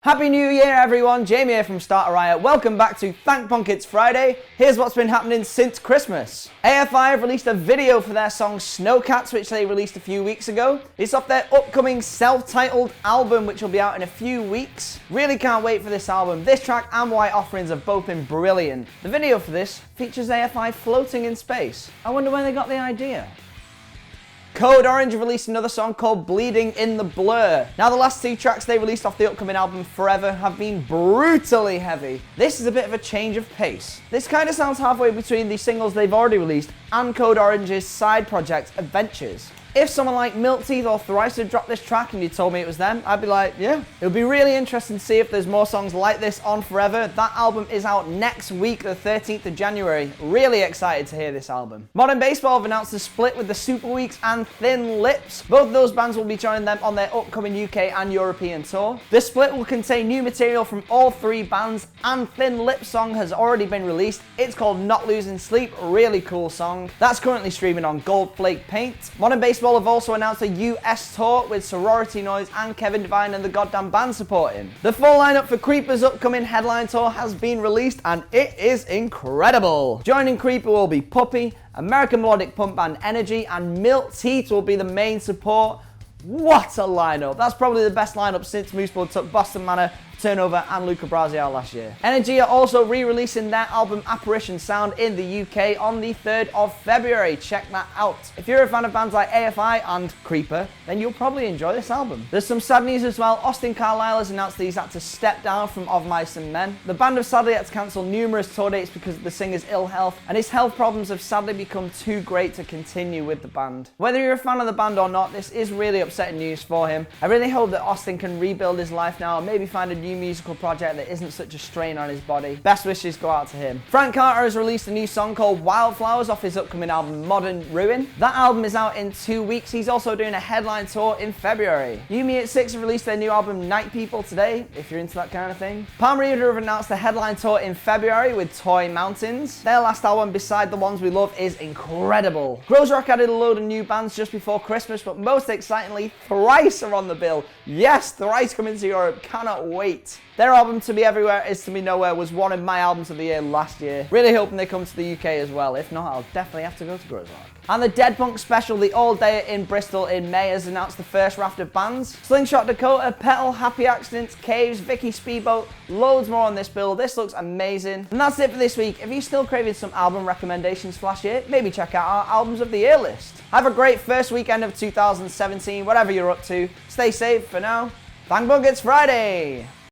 Happy New Year everyone, Jamie here from Riot. Welcome back to Thank Punk It's Friday. Here's what's been happening since Christmas. AFI have released a video for their song Snow Cats, which they released a few weeks ago. It's off their upcoming self-titled album, which will be out in a few weeks. Really can't wait for this album. This track and White Offerings have both been brilliant. The video for this features AFI floating in space. I wonder where they got the idea. Code Orange released another song called Bleeding in the Blur. Now the last two tracks they released off the upcoming album Forever have been brutally heavy. This is a bit of a change of pace. This kind of sounds halfway between the singles they've already released and Code Orange's side project Adventures. If someone like Milk Teeth or Thrice had dropped this track and you told me it was them, I'd be like, yeah. It would be really interesting to see if there's more songs like this on Forever. That album is out next week, the 13th of January. Really excited to hear this album. Modern Baseball have announced a split with the Super Weeks and Thin Lips. Both of those bands will be joining them on their upcoming UK and European tour. The split will contain new material from all three bands, and Thin Lips song has already been released. It's called Not Losing Sleep, really cool song. That's currently streaming on Gold Flake Paint. Modern Baseball have also announced a US tour with Sorority Noise and Kevin Devine and the goddamn band supporting. The full lineup for Creeper's upcoming headline tour has been released and it is incredible. Joining Creeper will be Puppy, American melodic punk band Energy, and Milk Teeth will be the main support. What a lineup! That's probably the best lineup since Moose Blood took Boston Manor, Turnover and Luca Brasi out last year. Energy are also re-releasing their album Apparition Sound in the UK on the 3rd of February. Check that out. If you're a fan of bands like AFI and Creeper, then you'll probably enjoy this album. There's some sad news as well. Austin Carlisle has announced that he's had to step down from Of Mice and Men. The band have sadly had to cancel numerous tour dates because of the singer's ill health, and his health problems have sadly become too great to continue with the band. Whether you're a fan of the band or not, this is really upsetting news for him. I really hope that Austin can rebuild his life now and maybe find a new musical project that isn't such a strain on his body. Best wishes go out to him. Frank Carter has released a new song called Wildflowers off his upcoming album Modern Ruin. That album is out in 2 weeks. He's also doing a headline tour in February. Yumi at 6 have released their new album Night People today, if you're into that kind of thing. Palm Reader have announced a headline tour in February with Toy Mountains. Their last album, Beside the Ones We Love, is incredible. Groezrock added a load of new bands just before Christmas, but most excitingly, Thrice are on the bill. Yes, Thrice coming to Europe. Cannot wait. Their album To Be Everywhere Is To Be Nowhere was one of my albums of the year last year. Really hoping they come to the UK as well. If not, I'll definitely have to go to Groezrock. And the Dead Punk Special, the All Day in Bristol in May, has announced the first raft of bands. Slingshot Dakota, Petal, Happy Accidents, Caves, Vicky Speedboat, loads more on this bill. This looks amazing. And that's it for this week. If you're still craving some album recommendations for last year, maybe check out our Albums of the Year list. Have a great first weekend of 2017, whatever you're up to. Stay safe for now. Thank Punk It's Friday!